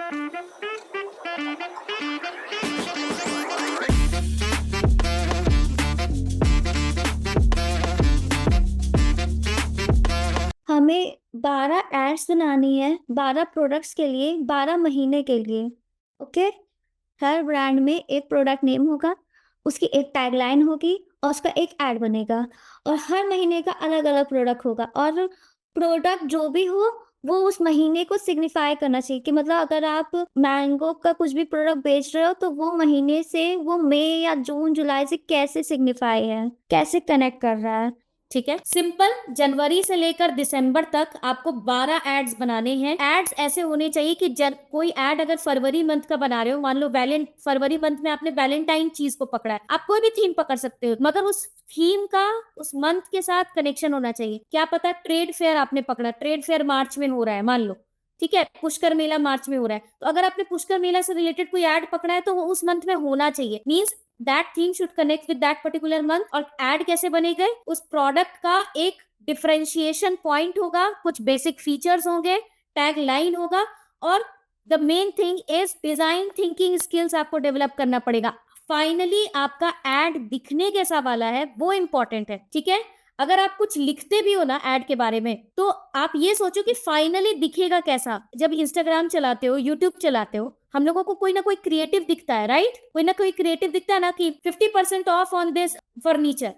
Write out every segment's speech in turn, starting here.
हमें 12 एड्स बनानी है 12 प्रोडक्ट्स के लिए 12 महीने के लिए। ओके, हर ब्रांड में एक प्रोडक्ट नेम होगा, उसकी एक टैगलाइन होगी और उसका एक एड बनेगा और हर महीने का अलग अलग प्रोडक्ट होगा और प्रोडक्ट जो भी हो वो उस महीने को सिग्निफाई करना चाहिए कि मतलब अगर आप मैंगो का कुछ भी प्रोडक्ट बेच रहे हो तो वो महीने से वो मई या जून जुलाई से कैसे सिग्निफाई है, कैसे कनेक्ट कर रहा है। ठीक है, सिंपल। जनवरी से लेकर दिसंबर तक आपको 12 एड्स बनाने हैं। एड्स ऐसे होने चाहिए कि कोई एड अगर फरवरी मंथ का बना रहे हो, मान लो फरवरी मंथ में आपने वैलेंटाइन चीज को पकड़ा है, आप कोई भी थीम पकड़ सकते हो, मगर उस थीम का उस मंथ के साथ कनेक्शन होना चाहिए। क्या पता ट्रेड फेयर आपने पकड़ा, ट्रेड फेयर मार्च में हो रहा है मान लो, ठीक है, पुष्कर मेला मार्च में हो रहा है, तो अगर आपने पुष्कर मेला से रिलेटेड कोई एड पकड़ा है तो वो उस मंथ में होना चाहिए। Means that theme should connect with that particular month. और एड कैसे बनेगा? उस प्रोडक्ट का एक डिफरेंशिएशन पॉइंट होगा, कुछ बेसिक फीचर्स होंगे, टैग लाइन होगा और the main thing is design thinking skills आपको डेवलप करना पड़ेगा। फाइनली आपका एड दिखने कैसा वाला है वो इंपॉर्टेंट है, ठीक है। अगर आप कुछ लिखते भी हो ना एड के बारे में, तो आप ये सोचो कि फाइनली दिखेगा कैसा। जब इंस्टाग्राम चलाते हो, यूट्यूब चलाते हो, हम लोगों को कोई ना कोई क्रिएटिव दिखता है, राइट? कोई ना कोई क्रिएटिव दिखता है ना कि 50% ऑफ ऑन दिस फर्नीचर,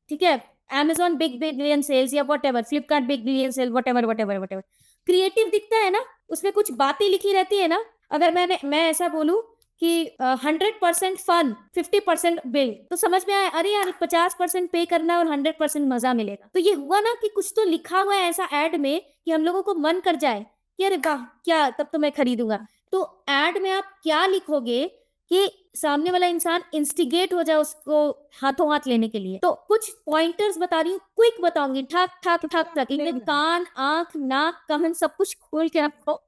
ठीक है, Amazon बिग बिलियन सेल्स या what ever, Flipkart big billion sale, what ever what ever what ever, creative दिखता है ना, उसमें कुछ बातें लिखी रहती है ना। अगर मैं ऐसा बोलूं कि 100% फन 50% बिल, तो समझ में आया अरे यार 50% पे करना और 100% मजा मिलेगा। तो ये हुआ ना कि कुछ तो लिखा हुआ है ऐसा एड में कि हम लोगों को मन कर जाए कि अरे वाह क्या, तब तो मैं खरीदूंगा। तो एड में आप क्या लिखोगे कि सामने वाला इंसान इंस्टिगेट हो जाए उसको हाथों हाथ लेने के लिए। तो कुछ पॉइंटर्स बता रही हूँ, क्विक बताऊंगी, ठक ठक ठक ठक, इनमें कान आंख नाक कान सब कुछ खोल के रखो,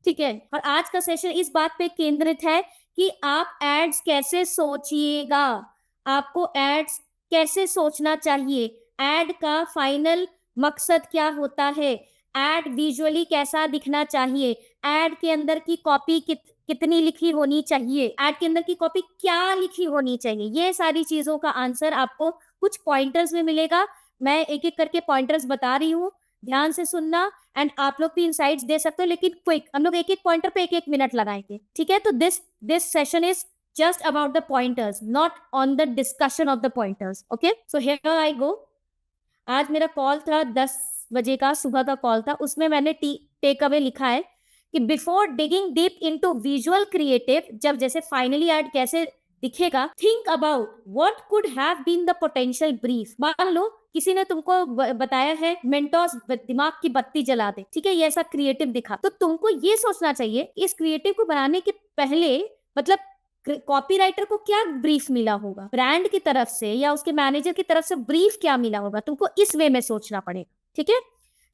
ठीक है। और आज का सेशन इस बात पे केंद्रित है कि आप एड्स कैसे सोचिएगा, आपको एड्स कैसे सोचना चाहिए, एड का फाइनल मकसद क्या होता है, एड विजुअली कैसा दिखना चाहिए, एड के अंदर की कॉपी कितनी लिखी होनी चाहिए, एड के अंदर की कॉपी क्या लिखी होनी चाहिए, ये सारी चीजों का आंसर आपको कुछ पॉइंटर्स में मिलेगा। मैं एक एक करके पॉइंटर्स बता रही हूँ, ध्यान से सुनना एंड आप लोग भी इनसाइट्स दे सकते हो, लेकिन क्विक, हम लोग एक एक पॉइंटर पे एक एक मिनट लगाएंगे, ठीक है। तो this session is just about the pointers, not on the discussion of the pointers. Okay, so here I go. आज मेरा कॉल था 10 बजे का, सुबह का कॉल था, उसमें मैंने टेक अवे लिखा है कि before digging deep into visual creative, जब जैसे फाइनली एड कैसे दिखेगा, think about what could have been the potential brief. मान लो किसी ने तुमको बताया है मेंटोस दिमाग की बत्ती जला दे, ठीक है, ये ऐसा क्रिएटिव दिखा, तो तुमको ये सोचना चाहिए इस क्रिएटिव को बनाने के पहले मतलब कॉपीराइटर को क्या ब्रीफ मिला होगा, ब्रांड की तरफ से या उसके मैनेजर की तरफ से ब्रीफ क्या मिला होगा, तुमको इस वे में सोचना पड़ेगा, ठीक है।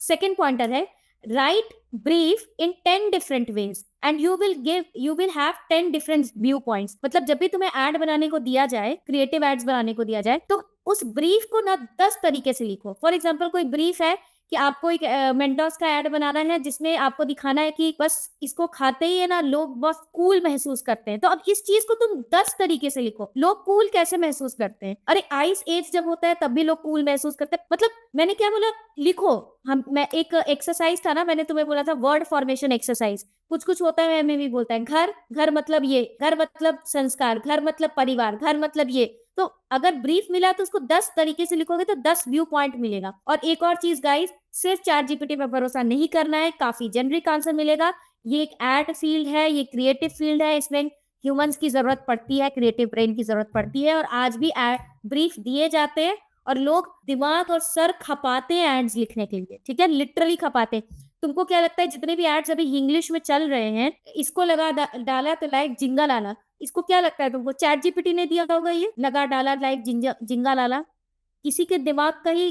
सेकेंड पॉइंटर है right brief in 10 different ways and you will have 10 different view points. मतलब जब भी तुम्हें एड बनाने को दिया जाए, क्रिएटिव एड्स बनाने को दिया जाए, तो उस ब्रीफ को ना 10 तरीके से लिखो। फॉर एग्जाम्पल कोई ब्रीफ है कि आपको एक मेंटोस का ऐड बनाना है जिसमें आपको दिखाना है कि बस इसको खाते ही है ना लोग बहुत कूल महसूस करते हैं, तो अब इस चीज को तुम 10 तरीके से लिखो, लोग कूल कैसे महसूस करते हैं। अरे आइस एज जब होता है तब भी लोग कूल महसूस करते हैं, मतलब मैंने क्या बोला, लिखो। मैं एक एक्सरसाइज था ना, मैंने तुम्हें बोला था वर्ड फॉर्मेशन एक्सरसाइज, कुछ कुछ होता है हमें भी बोलता है घर, घर मतलब ये, घर मतलब संस्कार, घर मतलब परिवार, घर मतलब ये। तो अगर ब्रीफ मिला तो उसको 10 तरीके से लिखोगे तो 10 व्यू पॉइंट मिलेगा। और एक और चीज गाइस, सिर्फ चैट जीपीटी पर भरोसा नहीं करना है, काफी जेनरिक आंसर मिलेगा। ये एक एड फील्ड है, ये क्रिएटिव फील्ड है, इसमें ह्यूमंस की जरूरत पड़ती है, क्रिएटिव ब्रेन की जरूरत पड़ती है, और आज भी ब्रीफ दिए जाते हैं और लोग दिमाग और सर खपाते हैं एड्स लिखने के लिए, ठीक है, लिटरली खपाते हैं। तुमको क्या लगता है जितने भी एड्स अभी इंग्लिश में चल रहे हैं, इसको लगा डाला तो लाइक जिंगा लाला, इसको क्या लगता है तुमको चैट जीपीटी ने दिया होगा? ये लगा डाला लाइक जिंगा लाला, किसी के दिमाग का ही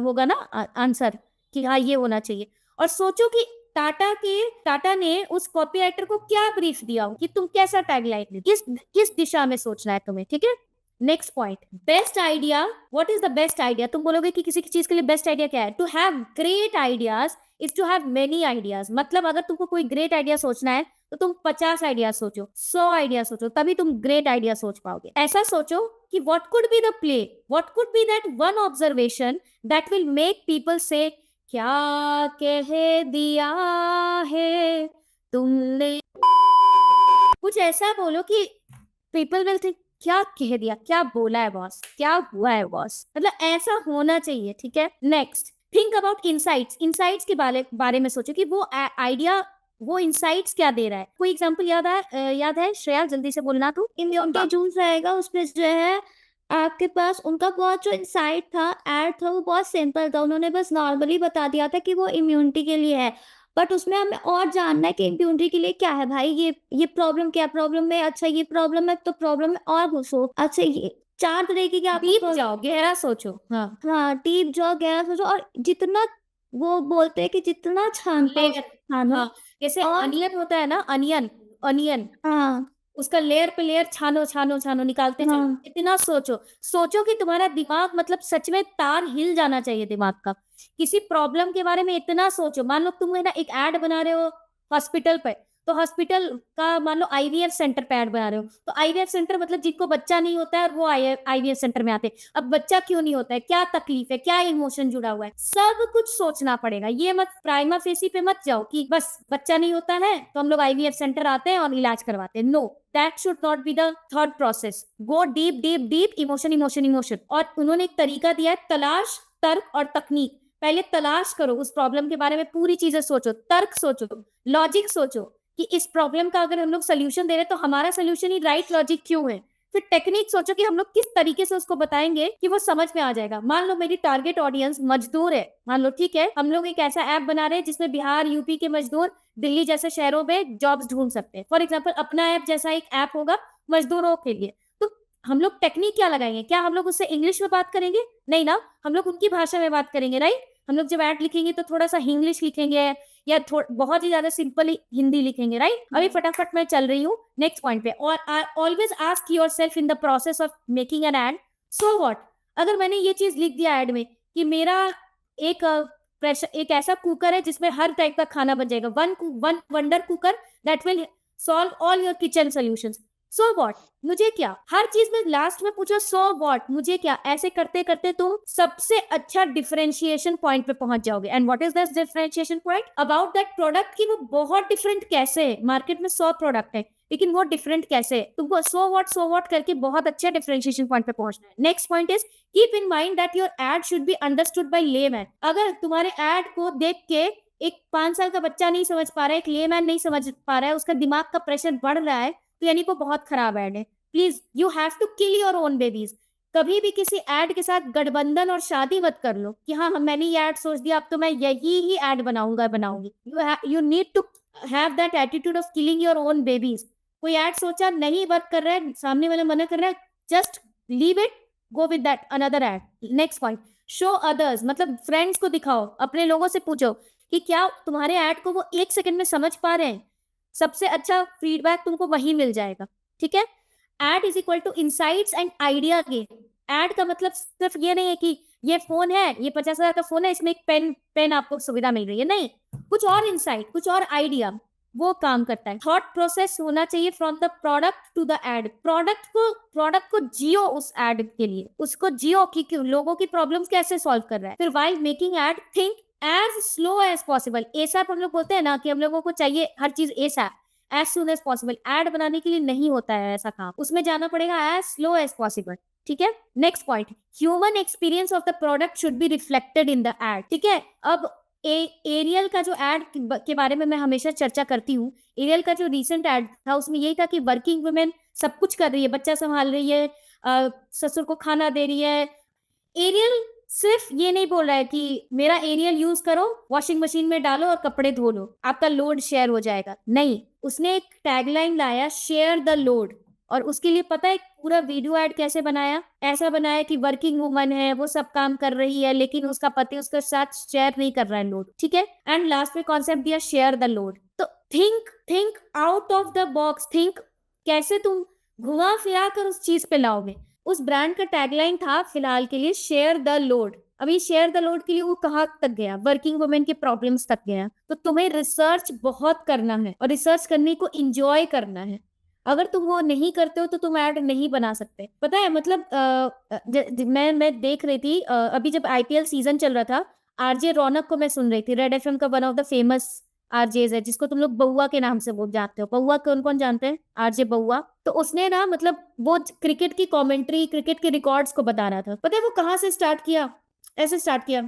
होगा ना आंसर कि हाँ ये होना चाहिए। और सोचो कि टाटा ने उस कॉपीराइटर को क्या ब्रीफ दिया हो कि तुम कैसा टैगलाइन, किस दिशा में सोचना है तुम्हें, ठीक है। Next point, best idea. What is the best idea? तुम बोलोगे कि किसी चीज के लिए बेस्ट आइडिया क्या है? To have great ideas is to have many ideas. मतलब अगर तुमको कोई ग्रेट आइडिया सोचना है तो तुम 50 आइडिया सोचो, 100 आइडिया सोचो, तभी तुम ग्रेट आइडिया सोच पाओगे। ऐसा सोचो कि what could be the play, what could be that one observation that will make people से क्या कह दिया है तुमने। कुछ ऐसा बोलो कि पीपल विल थिंक क्या कह दिया, क्या बोला है बॉस, क्या हुआ है बॉस, मतलब ऐसा होना चाहिए, ठीक है। Next, think about insights. Insights के बारे में सोचो कि वो आइडिया, वो इनसाइट्स क्या दे रहा है। कोई एग्जांपल याद है श्रेया? जल्दी से बोलना तू। इम्यूनिटी जूस रहेगा, उसमें जो है आपके पास उनका बहुत जो इंसाइट था, ऐड था, वो बहुत सिंपल था। उन्होंने बस नॉर्मली बता दिया था कि वो इम्यूनिटी के लिए है, बट उसमें हमें और जानना है कि इम्यूनिटी के लिए क्या है भाई। ये प्रॉब्लम, क्या प्रॉब्लम है, अच्छा ये प्रॉब्लम है, तो प्रॉब्लम में और घुसो। अच्छा ये 4 तरीके की आपको डीप जाओ, गहरा सोचो। हाँ हाँ, डीप जाओ, गहरा सोचो, और जितना वो बोलते हैं कि जितना छानते हो लेयर, छानो। हाँ जैसे और अनियन होता है ना, अनियन, अनियन, हाँ उसका लेयर पे लेयर छानो छानो छानो, निकालते चलो। हाँ इतना सोचो, सोचो कि तुम्हारा दिमाग मतलब सच में तार हिल जाना चाहिए दिमाग का। किसी प्रॉब्लम के बारे में इतना सोचो। मान लो तुम है ना एक ऐड बना रहे हो हॉस्पिटल पे, तो हॉस्पिटल का मान लो आईवीएफ सेंटर पे ऐड बना रहे हो, तो आईवीएफ सेंटर मतलब जिनको बच्चा नहीं होता है और वो आईवीएफ सेंटर में आते हैं। अब बच्चा क्यों नहीं होता है, क्या तकलीफ है, क्या इमोशन जुड़ा हुआ है, सब कुछ सोचना पड़ेगा। ये मत प्राइमा फेसी पे मत जाओ कि बस बच्चा नहीं होता है तो हम लोग आईवीएफ सेंटर आते हैं और इलाज करवाते हैं। No, that should not be the thought process. Go deep deep deep, emotion emotion emotion. और उन्होंने एक तरीका दिया है, तलाश, तर्क और तकनीक। पहले तलाश करो उस प्रॉब्लम के बारे में, पूरी चीजें सोचो, तर्क सोचो, लॉजिक सोचो कि इस प्रॉब्लम का अगर हम लोग सोल्यूशन दे रहे हैं तो हमारा सोल्यूशन ही राइट लॉजिक क्यों है। फिर टेक्निक सोचो कि हम लोग किस तरीके से उसको बताएंगे कि वो समझ में आ जाएगा। मान लो मेरी टारगेट ऑडियंस मजदूर है, मान लो, ठीक है, हम लोग एक ऐसा ऐप बना रहे हैं जिसमें बिहार यूपी के मजदूर दिल्ली जैसे शहरों में जॉब्स ढूंढ सकते हैं। फॉर एग्जाम्पल अपना ऐप जैसा एक ऐप होगा मजदूरों के लिए। तो हम लोग टेक्निक क्या लगाएंगे? क्या हम लोग उससे इंग्लिश में बात करेंगे? नहीं ना, हम लोग उनकी भाषा में बात करेंगे, राइट। हम लोग जब ऐड लिखेंगे तो थोड़ा सा इंग्लिश लिखेंगे या बहुत ही ज्यादा सिंपल हिंदी लिखेंगे, राइट। अभी फटाफट मैं चल रही हूँ नेक्स्ट पॉइंट पे। और always ask yourself in the process of making an ad, so what, अगर मैंने ये चीज लिख दिया एड में कि मेरा एक प्रेशर, एक ऐसा कुकर है जिसमें हर टाइप का खाना बन जाएगा, one wonder cooker that will solve all your kitchen solutions, so what, मुझे क्या। हर चीज में लास्ट में पूछो सो व्हाट, मुझे क्या। ऐसे करते करते तुम सबसे अच्छा डिफरेंशिएशन पॉइंट पे पहुंच जाओगे। And what is this differentiation point about that product की वो बहुत डिफरेंट कैसे है। मार्केट में 100 प्रोडक्ट है लेकिन वो डिफरेंट कैसे है, तुमको सो व्हाट करके बहुत अच्छे डिफरेंशिएशन पॉइंट पे पहुंचना है। Next point is keep in mind that your add should be understood by layman. अगर तुम्हारे एड को देख के एक 5 साल का बच्चा नहीं समझ पा रहा है, एक लेमैन नहीं समझ पा रहा है, उसका दिमाग का प्रेशर बढ़ रहा है, तो यानी वो बहुत खराब एड है। Please you have to kill your own babies. कभी भी किसी एड के साथ गठबंधन और शादी मत कर लो कि हाँ मैंने ये एड सोच दिया अब तो मैं यही ही एड बनाऊंगा बनाऊंगी। You need to have that attitude of killing your own babies. कोई एड सोचा नहीं वर्क कर रहा है, सामने वाला मना कर रहा है, just leave it, go with that another ad. Next point, show others, मतलब फ्रेंड्स को दिखाओ, अपने लोगों से पूछो कि क्या तुम्हारे एड को वो 1 सेकंड में समझ पा रहे हैं। सबसे अच्छा फीडबैक तुमको वही मिल जाएगा, ठीक है। Ad is equal to insights and idea gain. Ad का मतलब सिर्फ ये नहीं है कि ये फोन है, ये 50,000 का फोन है, इसमें एक पेन आपको सुविधा मिल रही है, नहीं, कुछ और इनसाइट, कुछ और आइडिया वो काम करता है। थॉट प्रोसेस होना चाहिए from the product to the ad. Product को जियो, उस एड के लिए उसको जियो कि लोगों की प्रॉब्लम्स कैसे सॉल्व कर रहा है। फिर while making ad think as slow as possible. ASAP हम लोग बोलते हैं ना कि हम लोगों को चाहिए हर चीज ASAP, as soon as possible. Ad बनाने के लिए नहीं होता है ऐसा काम, उसमें जाना पड़ेगा एज स्लो एज पॉसिबल, ठीक है। Next point, human experience of the product should be reflected in the ad, ठीक है। अब एरियल का जो एड के बारे में मैं हमेशा चर्चा करती हूँ, एरियल का जो रिसेंट एड था उसमें यही था कि वर्किंग वुमेन सब कुछ कर रही है, बच्चा संभाल रही है, ससुर को खाना दे रही है। एरियल सिर्फ ये नहीं बोल रहा है कि मेरा एरियल यूज करो, वॉशिंग मशीन में डालो और कपड़े धो लो, आपका लोड शेयर हो जाएगा। नहीं, उसने एक टैगलाइन लाया, शेयर द लोड। और उसके लिए पता है पूरा वीडियो एड कैसे बनाया? ऐसा बनाया कि वर्किंग वुमन है, वो सब काम कर रही है लेकिन उसका पति उसके साथ शेयर नहीं कर रहा है लोड, ठीक है। एंड लास्ट में कॉन्सेप्ट दिया शेयर द लोड। तो think out of the box, think कैसे तुम घुमा फिरा कर उस चीज पे लाओगे। उस ब्रांड का टैगलाइन था फिलहाल के लिए शेयर द लोड। अभी शेयर द लोड के लिए वो कहाँ तक गया, वर्किंग वुमेन के प्रॉब्लम्स तक गया। तो तुम्हें रिसर्च बहुत करना है और रिसर्च करने को इंजॉय करना है। अगर तुम वो नहीं करते हो तो तुम ऐड नहीं बना सकते। पता है मतलब मैं देख रही थी अभी जब आईपीएल सीजन चल रहा था, आरजे रौनक को मैं सुन रही थी, रेड एफएम का one of the famous RJs है, जिसको तुम लोग बउआ के नाम से वो जानते हो। बउआ कौन कौन जानते हैं? आरजे बउआ। तो उसने ना मतलब वो क्रिकेट की कमेंट्री, क्रिकेट के रिकॉर्ड्स को बता रहा था। पता है वो कहाँ से स्टार्ट किया? ऐसे स्टार्ट किया,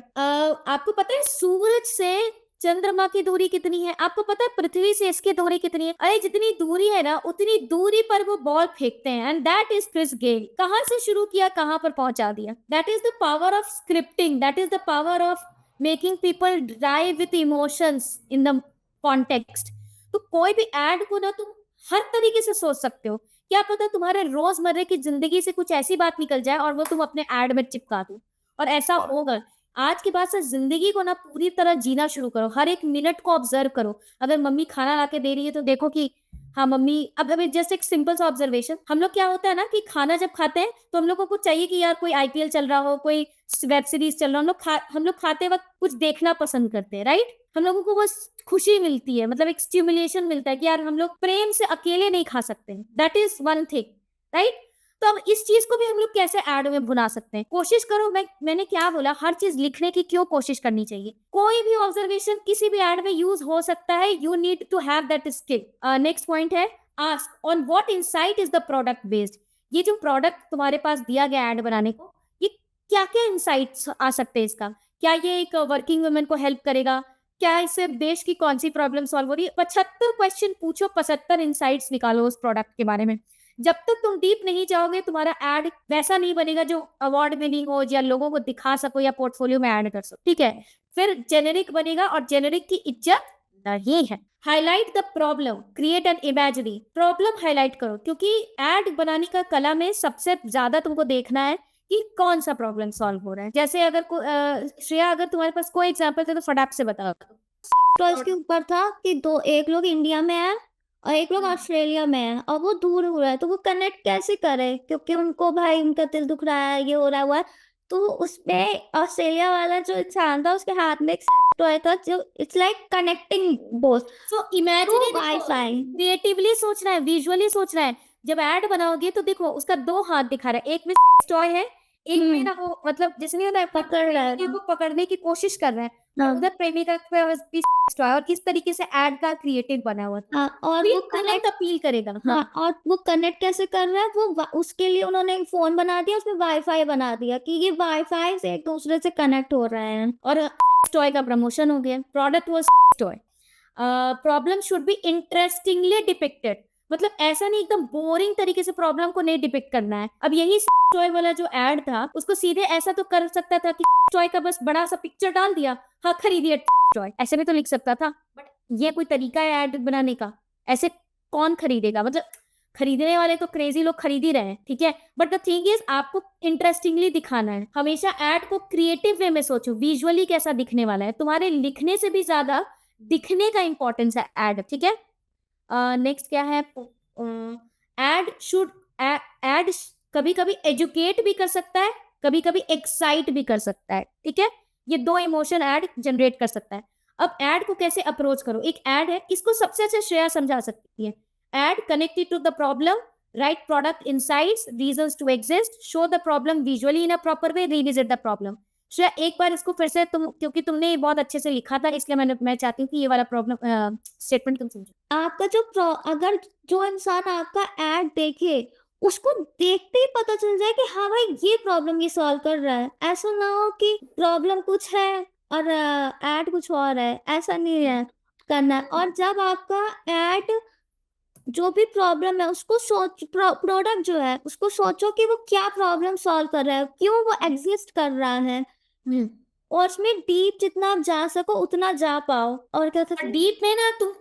आपको पता है सूरज से चंद्रमा की दूरी कितनी है? आपको पता है पृथ्वी से इसकी दूरी कितनी है? अरे जितनी दूरी है ना उतनी दूरी पर वो बॉल फेंकते हैं, and that is Chris Gayle. कहाँ से शुरू किया, कहाँ पर पहुंचा दिया। That is the power of scripting, that is the power of making people drive with emotions in the context. तो कोई भी एड को ना तुम हर तरीके से सोच सकते हो। क्या पता तुम्हारे रोजमर्रे की जिंदगी से कुछ ऐसी बात निकल जाए और वो तुम अपने एड में चिपका दो, और ऐसा होगा। आज के बाद से जिंदगी को ना पूरी तरह जीना शुरू करो, हर एक मिनट को ऑब्जर्व करो। अगर मम्मी खाना ला के दे रही है तो देखो कि हाँ मम्मी, अब अभी जस्ट एक सिंपल सा ऑब्जर्वेशन, हम लोग क्या होता है ना कि खाना जब खाते हैं तो हम लोगों को चाहिए कि यार कोई आईपीएल चल रहा हो, कोई वेब सीरीज चल रहा हो, हम लोग खाते वक्त कुछ देखना पसंद करते हैं, राइट? हम लोगों को बस खुशी मिलती है, मतलब एक स्टिमुलेशन मिलता है कि यार हम लोग प्रेम से अकेले नहीं खा सकते। That is one thing, right? तो अब इस चीज को भी हम लोग कैसे ऐड में बुना सकते हैं? कोशिश करो, मैंने क्या बोला, हर चीज लिखने की क्यों कोशिश करनी चाहिए। कोई भी ऑब्जर्वेशन किसी भी ऐड में यूज हो सकता है, you need to have that skill. Next point है, ask on what insight is the product based. ये जो प्रोडक्ट तुम्हारे पास दिया गया ऐड बनाने को, ये क्या क्या इनसाइट्स आ सकते हैं इसका? क्या ये एक वर्किंग वुमेन को हेल्प करेगा? क्या इससे देश की कौन सी प्रॉब्लम सॉल्व हो रही है? 75 क्वेश्चन पूछो, 75 इनसाइट्स निकालो उस प्रोडक्ट के बारे में। जब तक तुम डीप नहीं जाओगे तुम्हारा एड वैसा नहीं बनेगा जो अवार्ड विनिंग हो, या लोगों को दिखा सको, या पोर्टफोलियो में ऐड कर सको, ठीक है? फिर जेनेरिक बनेगा, और जेनेरिक की इज्जत नहीं है। Highlight the problem, create an imagery. Problem highlight करो, क्योंकि एड बनाने का कला में सबसे ज्यादा तुमको देखना है कि कौन सा प्रॉब्लम सॉल्व हो रहा है। जैसे अगर श्रेया, अगर तुम्हारे पास कोई एग्जांपल थे तो फटाक से बताओ। तो इसके ऊपर था कि दो, एक लोग इंडिया में है और एक लोग ऑस्ट्रेलिया में है, और वो दूर हो रहा है, तो वो कनेक्ट कैसे करे? क्योंकि उनको भाई उनका दिल दुख रहा है, ये हो रहा हुआ है। तो उसमें ऑस्ट्रेलिया वाला जो इंसान था उसके हाथ में एक टॉय था, जो it's like connecting both. So imagine, wifi creatively सोचना है, विजुअली सोचना है। जब ऐड बनाओगे तो देखो उसका दो हाथ दिखा रहा है, एक में टॉय है, एक में ना वो मतलब जैसे नहीं होता है पकड़ रहा है। प्रेमिका को पकड़ने की कोशिश कर रहा है, हाँ। उधर प्रेमिका के पास भी टॉय, और किस तरीके से ऐड का क्रिएटिव बना हुआ था। हाँ, और तो ये वो तुरंत कनेक्ट, अपील करेगा। हाँ, और वो कनेक्ट कैसे कर रहा है? उसके लिए उन्होंने एक फोन बना दिया, उसमें वाईफाई बना दिया कि ये वाईफाई से एक दूसरे से कनेक्ट हो रहे हैं, और टॉय का प्रमोशन हो गया। Product was toy. Problem should be interestingly depicted, मतलब ऐसा नहीं एकदम बोरिंग तरीके से प्रॉब्लम को नहीं डिपिक्ट करना है। अब यही टॉय वाला जो एड था, उसको सीधे ऐसा तो कर सकता था कि टॉय का बस बड़ा सा पिक्चर डाल दिया, हाँ खरीदिए टॉय, ऐसे भी तो लिख सकता था। बट ये कोई तरीका है एड बनाने का? ऐसे कौन खरीदेगा? मतलब खरीदने वाले तो क्रेजी लोग खरीद ही रहे हैं, ठीक है, बट द थिंग इज आपको इंटरेस्टिंगली दिखाना है। हमेशा एड को क्रिएटिव वे में सोचो, विजुअली कैसा दिखने वाला है। तुम्हारे लिखने से भी ज्यादा दिखने का इंपॉर्टेंस है एड, ठीक है? नेक्स्ट क्या है? एड शुड, एड कभी कभी एजुकेट भी कर सकता है, कभी कभी एक्साइट भी कर सकता है, ठीक है? ये दो इमोशन एड जनरेट कर सकता है। अब एड को कैसे अप्रोच करो? एक एड है, इसको सबसे अच्छे श्रेया समझा सकती है। Ad connected to the problem, right product insights, reasons to exist, show the problem visually in a proper way, revisit the problem. Shreya एक बार इसको फिर से तुम, क्योंकि तुमने ये बहुत अच्छे से लिखा था, इसलिए मैं चाहती हूँ कि ये वाला प्रॉब्लम स्टेटमेंट तुम समझो। आपका अगर जो इंसान आपका एड देखे, उसको देखते ही पता चल जाए कि हाँ भाई ये प्रॉब्लम ये सॉल्व कर रहा है। ऐसा ना हो कि प्रॉब्लम कुछ है और एड कुछ और है, ऐसा नहीं है करना है। और जब आपका एड जो भी प्रॉब्लम है उसको प्रोडक्ट जो है उसको सोचो कि वो क्या प्रॉब्लम सॉल्व कर रहा है, क्यों वो एग्जिस्ट कर रहा है, और उसमें डीप जितना आप जा सको उतना जा पाओ। और क्या था डीप में ना तुम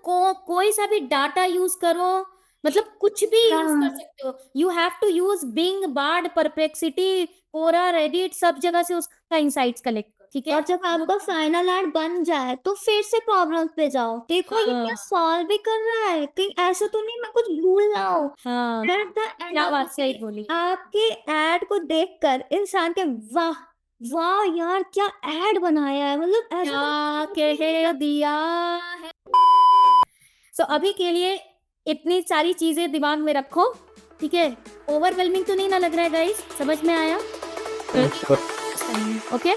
कोई सा भी डाटा यूज करो, मतलब कुछ भी यूज कर सकते हो। You have to use Bing, Bard, Perplexity, Quora, Reddit, सब जगह से उसका इंसाइट्स कलेक्ट करो। ठीक है। और जब आपका फाइनल एड बन जाए तो फिर से प्रॉब्लम पे जाओ, देखो ये क्या सॉल्व भी कर रहा है, कहीं ऐसा तो नहीं मैं कुछ भूल ना हो। हाँ, At the end क्या of बात the सही day, बोली। आपके एड को देखकर इंसान के वाह वाह यार क्या एड बनाया है, मतलब ऐसा क्या कह दिया है। सो अभी के लिए इतनी सारी चीजें दिमाग में रखो, ठीक है। ओवरवेलमिंग तो नहीं ना लग रहा है गाइस, समझ में आया? ओके।